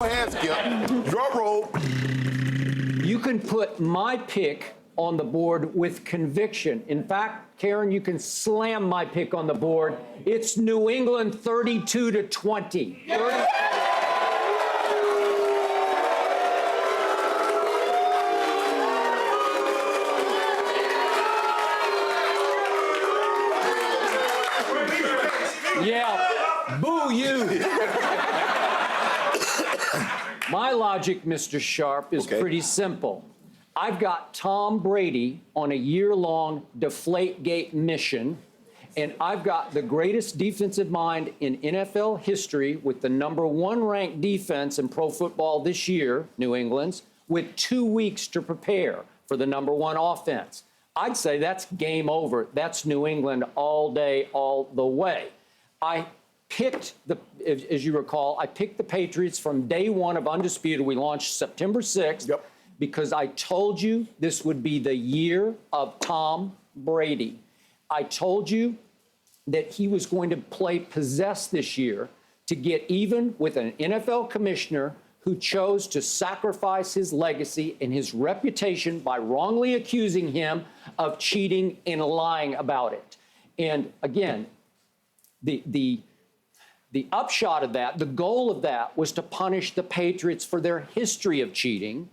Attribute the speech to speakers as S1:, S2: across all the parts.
S1: Hands, Skip. Drum roll.
S2: You can put my pick on the board with conviction. In fact, Karen, you can slam my pick on the board. It's New England 32-20. Yeah, boo you. My logic, Mr. Sharpe, is pretty simple. I've got Tom Brady on a year-long Deflategate mission, and I've got the greatest defensive mind in NFL history with the #1 ranked defense in pro football this year, New England's, with 2 weeks to prepare for the #1 offense. I'd say that's game over. That's New England all day, all the way. I picked as you recall, I picked the Patriots from day one of Undisputed. We launched September 6th because I told you this would be the year of Tom Brady. I told you that he was going to play possess this year to get even with an NFL commissioner who chose to sacrifice his legacy and his reputation by wrongly accusing him of cheating and lying about it. And again, the upshot of that, the goal of that, was to punish the Patriots for their history of cheating.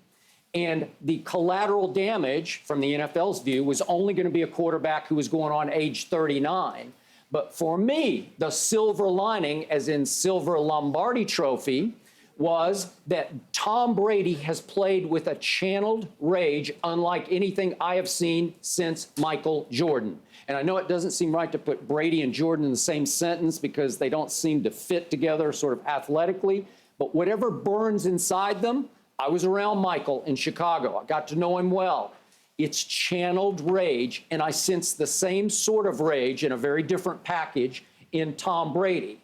S2: And the collateral damage, from the NFL's view, was only going to be a quarterback who was going on age 39. But for me, the silver lining, as in silver Lombardi trophy, was that Tom Brady has played with a channeled rage unlike anything I have seen since Michael Jordan. And I know it doesn't seem right to put Brady and Jordan in the same sentence because they don't seem to fit together sort of athletically, but whatever burns inside them, I was around Michael in Chicago. I got to know him well. It's channeled rage, and I sense the same sort of rage in a very different package in Tom Brady.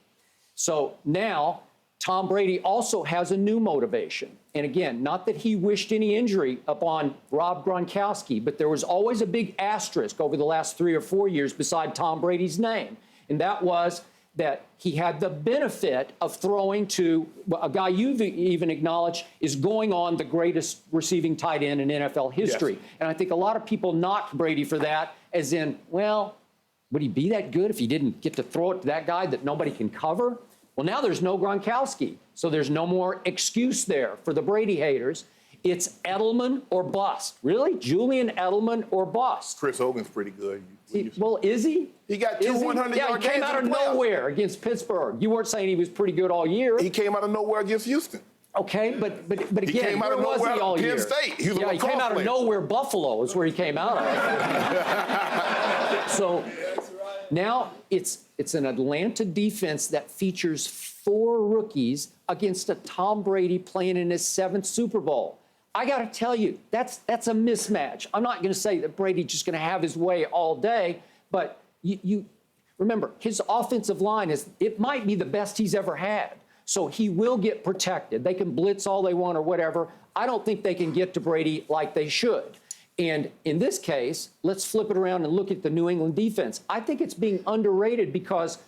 S2: So now Tom Brady also has a new motivation. And again, not that he wished any injury upon Rob Gronkowski, but there was always a big asterisk over the last 3 or 4 years beside Tom Brady's name. And that was that he had the benefit of throwing to a guy you've even acknowledged is going on the greatest receiving tight end in NFL history. Yes. And I think a lot of people knocked Brady for that, as in, well, would he be that good if he didn't get to throw it to that guy that nobody can cover? Well, now there's no Gronkowski, so there's no more excuse there for the Brady haters. It's Edelman or bust. Really? Julian Edelman or bust?
S1: Chris Hogan's pretty good.
S2: Well, is he?
S1: He got two 100-yard games.
S2: Yeah, he came out of nowhere against Pittsburgh. You weren't saying he was pretty good all year.
S1: He came out of nowhere against Houston.
S2: Okay, but again, where was he all year?
S1: Penn State. He
S2: came out of nowhere. Buffalo is where he came out of. So now it's an Atlanta defense that features 4 rookies against a Tom Brady playing in his 7th Super Bowl. I got to tell you, that's a mismatch. I'm not going to say that Brady's just going to have his way all day, but you remember, his offensive line it might be the best he's ever had. So he will get protected. They can blitz all they want or whatever. I don't think they can get to Brady like they should. And in this case, let's flip it around and look at the New England defense. I think it's being underrated because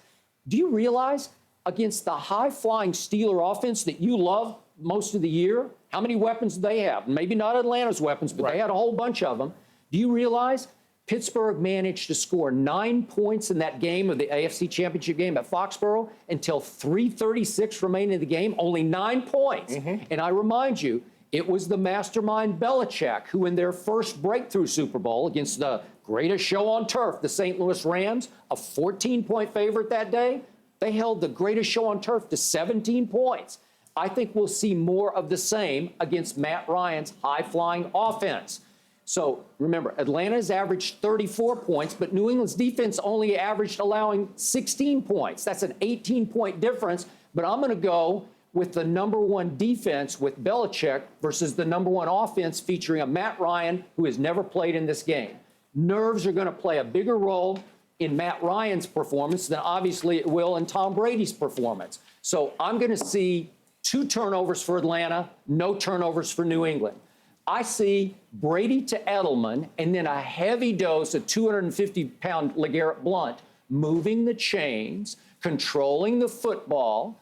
S2: do you realize against the high-flying Steeler offense that you love most of the year, how many weapons do they have? Maybe not Atlanta's weapons, but they had a whole bunch of them. Do you realize Pittsburgh managed to score 9 points in that game of the AFC Championship game at Foxborough until 3:36 remained in the game, only 9 points. And I remind you, it was the mastermind Belichick who, in their first breakthrough Super Bowl against the greatest show on turf, the St. Louis Rams, a 14-point favorite that day, they held the greatest show on turf to 17 points. I think we'll see more of the same against Matt Ryan's high-flying offense. So remember, Atlanta's averaged 34 points, but New England's defense only averaged allowing 16 points. That's an 18-point difference, but I'm going to go with the #1 defense with Belichick versus the #1 offense featuring a Matt Ryan who has never played in this game. Nerves are going to play a bigger role in Matt Ryan's performance than obviously it will in Tom Brady's performance. So I'm going to see 2 turnovers for Atlanta, no turnovers for New England. I see Brady to Edelman and then a heavy dose of 250-pound LeGarrette Blount moving the chains, controlling the football,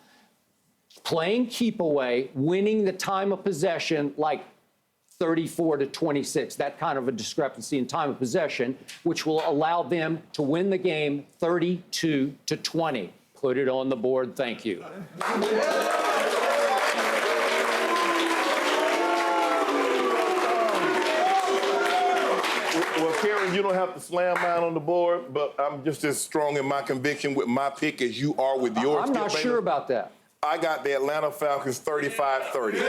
S2: playing keep away, winning the time of possession like 34-26, that kind of a discrepancy in time of possession, which will allow them to win the game 32-20. Put it on the board. Thank you.
S1: Well, Karen, you don't have to slam mine on the board, but I'm just as strong in my conviction with my pick as you are with yours.
S2: I'm not sure about that.
S1: I got the Atlanta Falcons 35-30.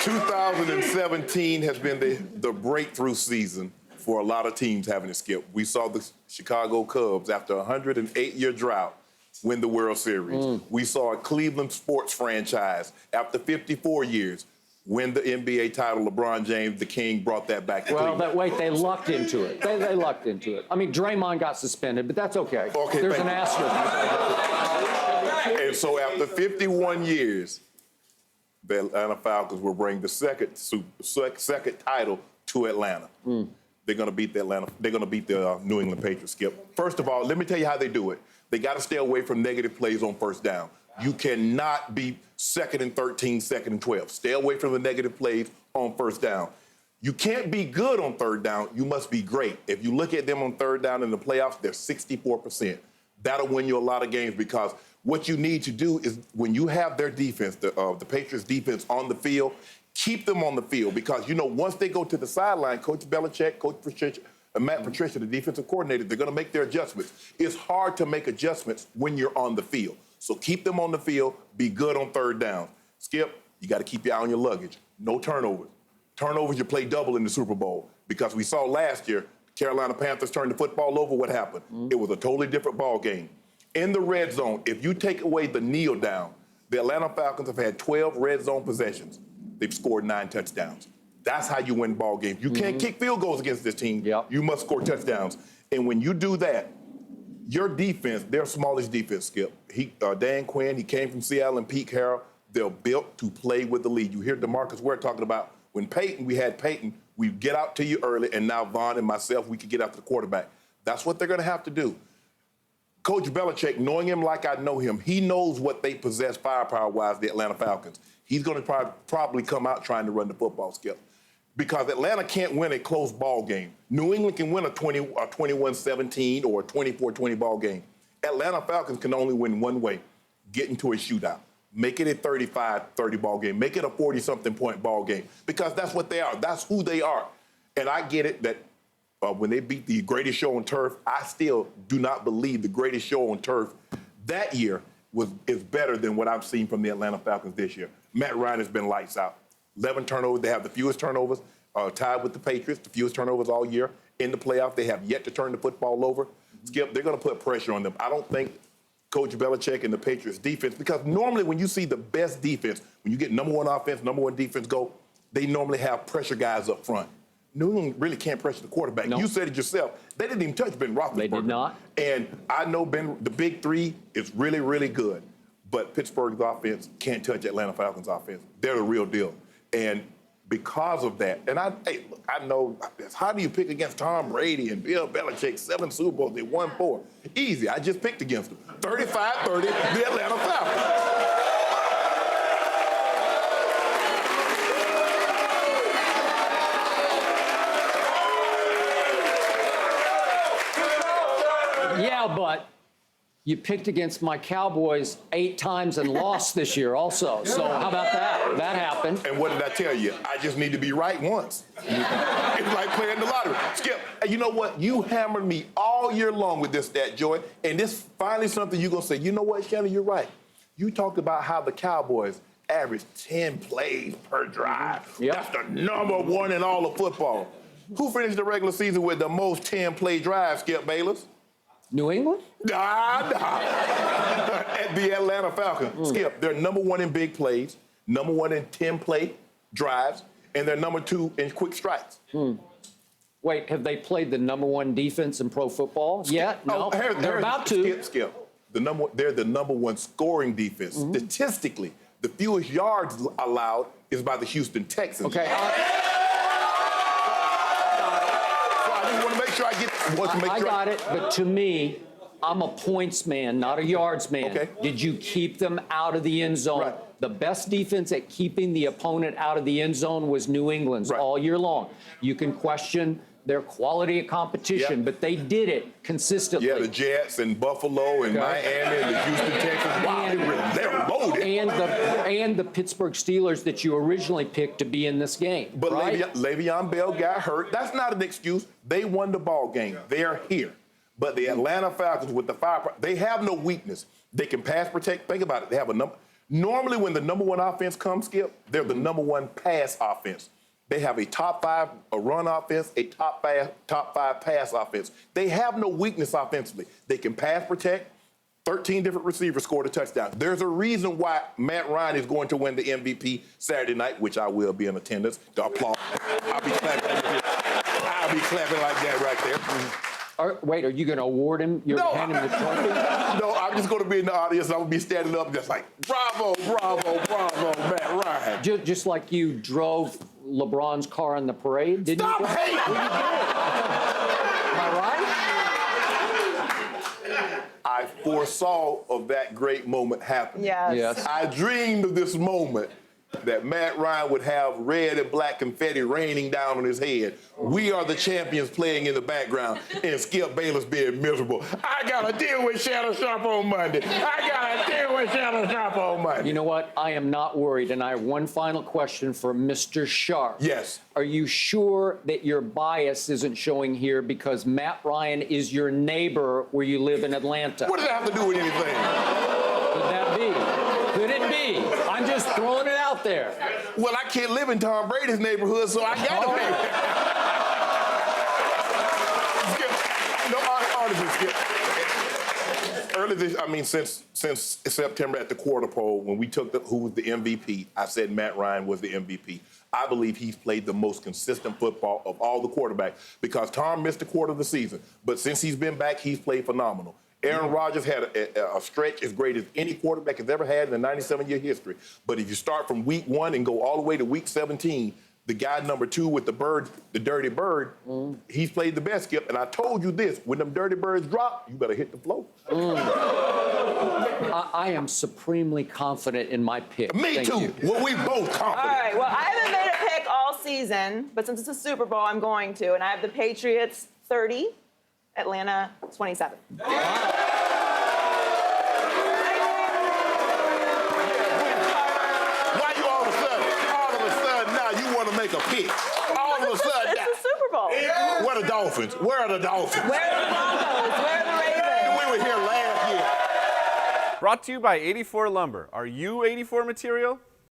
S1: 2017 has been the breakthrough season for a lot of teams having to skip. We saw the Chicago Cubs, after a 108-year drought, win the World Series. We saw a Cleveland sports franchise, after 54 years, win the NBA title. LeBron James, the king, brought that back to Cleveland.
S2: Wait, they lucked into it. They lucked into it. I mean, Draymond got suspended, but that's okay. There's an asterisk.
S1: And so after 51 years, the Atlanta Falcons will bring the second title to Atlanta. They're going to beat the New England Patriots, Skip. First of all, let me tell you how they do it. They got to stay away from negative plays on first down. You cannot be 2nd and 13, 2nd and 12. Stay away from the negative plays on first down. You can't be good on third down. You must be great. If you look at them on third down in the playoffs, they're 64%. That'll win you a lot of games, because what you need to do is, when you have their defense, the Patriots defense on the field, keep them on the field, because, you know, once they go to the sideline, Coach Belichick, Coach Patricia, Matt Patricia, the defensive coordinator, they're going to make their adjustments. It's hard to make adjustments when you're on the field. So keep them on the field, be good on third down. Skip, you got to keep your eye on your luggage. No turnovers. Turnovers, you play double in the Super Bowl, because we saw last year, Carolina Panthers turned the football over. What happened? It was a totally different ball game. In the red zone, if you take away the kneel down, the Atlanta Falcons have had 12 red zone possessions. They've scored 9 touchdowns. That's how you win ball games. You can't kick field goals against this team. You must score touchdowns. And when you do that, your defense, their smallest defense, Skip, Dan Quinn, he came from Seattle, and Pete Carroll, they're built to play with the lead. You hear DeMarcus Ware talking about, when we had Peyton, we get out to you early, and now Vaughn and myself, we could get out to the quarterback. That's what they're going to have to do. Coach Belichick, knowing him like I know him, he knows what they possess firepower-wise, the Atlanta Falcons. He's going to probably come out trying to run the football, Skip, because Atlanta can't win a close ball game. New England can win a 21-17 or a 24-20 ball game. Atlanta Falcons can only win one way: get into a shootout. Make it a 35-30 ball game. Make it a 40-something point ball game, because that's what they are. That's who they are. And I get it that when they beat the greatest show on turf, I still do not believe the greatest show on turf that year is better than what I've seen from the Atlanta Falcons this year. Matt Ryan has been lights out. 11 turnovers. They have the fewest turnovers, tied with the Patriots, the fewest turnovers all year. In the playoffs, they have yet to turn the football over. Skip, they're going to put pressure on them. I don't think Coach Belichick and the Patriots defense, because normally when you see the best defense, when you get number one offense, number one defense go, they normally have pressure guys up front. New England really can't pressure the quarterback. No. You said it yourself. They didn't even touch Ben Roethlisberger.
S2: They did not.
S1: And I know the big three is really, really good. But Pittsburgh's offense can't touch Atlanta Falcons' offense. They're the real deal. And because of that, and I know, how do you pick against Tom Brady and Bill Belichick, 7 Super Bowls, they won 4? Easy. I just picked against them. 35-30, the Atlanta Falcons.
S2: Yeah, but you picked against my Cowboys 8 times and lost this year also. So how about that? That happened.
S1: And what did I tell you? I just need to be right once. It's like playing the lottery. Skip, you know what? You hammered me all year long with this stat, Joy. And this finally something you're going to say, you know what, Shannon, you're right. You talked about how the Cowboys average 10 plays per drive.
S2: Yep.
S1: That's the number 1 in all of football. Who finished the regular season with the most 10-play drives, Skip Bayless?
S2: New England?
S1: At the Atlanta Falcons. Skip, they're number 1 in big plays, number 1 in 10-play drives, and they're number 2 in quick strikes.
S2: Wait, have they played the number 1 defense in pro football yet? No, they're about to.
S1: Skip. They're the number 1 scoring defense. Statistically, the fewest yards allowed is by the Houston Texans.
S2: Okay.
S1: So I just want to make make sure I get.
S2: I got it, but to me, I'm a points man, not a yards man.
S1: Okay.
S2: Did you keep them out of the end zone?
S1: Right.
S2: The best defense at keeping the opponent out of the end zone was New England's all year long. You can question their quality of competition, but they did it consistently.
S1: Yeah, the Jets and Buffalo and Miami and the Houston Texans. Wow, they're loaded.
S2: And the Pittsburgh Steelers that you originally picked to be in this game.
S1: But
S2: right?
S1: Le'Veon Bell got hurt. That's not an excuse. They won the ball game. They're here. But the Atlanta Falcons with the fire, they have no weakness. They can pass protect. Think about it. They have a number. Normally, when the number one offense comes, Skip, they're the number one pass offense. They have a top 5 run offense, a top five pass offense. They have no weakness offensively. They can pass protect. 13 different receivers scored a touchdown. There's a reason why Matt Ryan is going to win the MVP Saturday night, which I will be in attendance to applaud. I'll be clapping like that right there.
S2: Wait, are you going to award him? You're handing him the trophy?
S1: No, I'm just going to be in the audience. I'm going to be standing up just like, bravo, bravo, bravo, Matt Ryan.
S2: Just like you drove LeBron's car in the parade, didn't you?
S1: Stop hating!
S2: Am I right?
S1: I foresaw of that great moment happening.
S3: Yes.
S1: I dreamed of this moment that Matt Ryan would have red and black confetti raining down on his head. We are the champions playing in the background, and Skip Bayless being miserable. I got to deal with Shannon Sharpe on Monday. I got to deal with Shannon Sharpe on Monday.
S2: You know what? I am not worried, and I have one final question for Mr. Sharpe.
S1: Yes.
S2: Are you sure that your bias isn't showing here because Matt Ryan is your neighbor where you live in Atlanta?
S1: What does that have to do with anything?
S2: Could that be? Could it be? I'm just throwing it out there.
S1: Well, I can't live in Tom Brady's neighborhood, so I got to pay. Skip. Early this, since September at the quarter poll, when we took who was the MVP, I said Matt Ryan was the MVP. I believe he's played the most consistent football of all the quarterbacks because Tom missed a quarter of the season. But since he's been back, he's played phenomenal. Aaron Rodgers had a stretch as great as any quarterback has ever had in the 97-year history. But if you start from week 1 and go all the way to week 17, the guy number 2 with the bird, the dirty bird, he's played the best, Skip. And I told you this, when them dirty birds drop, you better hit the floor.
S2: I am supremely confident in my pick.
S1: Me
S2: Thank
S1: too.
S2: you.
S1: Well, we both confident.
S3: All right, well, I haven't made a pick all season, but since it's a Super Bowl, I'm going to. And I have the Patriots 30, Atlanta 27.
S1: Why you all of a sudden now you want to make a pick? All of a sudden now.
S3: It's the Super Bowl.
S1: Where are the Dolphins? Where are the Dolphins?
S3: Where are the Broncos? Where are the Ravens?
S1: We were here last year.
S4: Brought to you by 84 Lumber. Are you 84 material?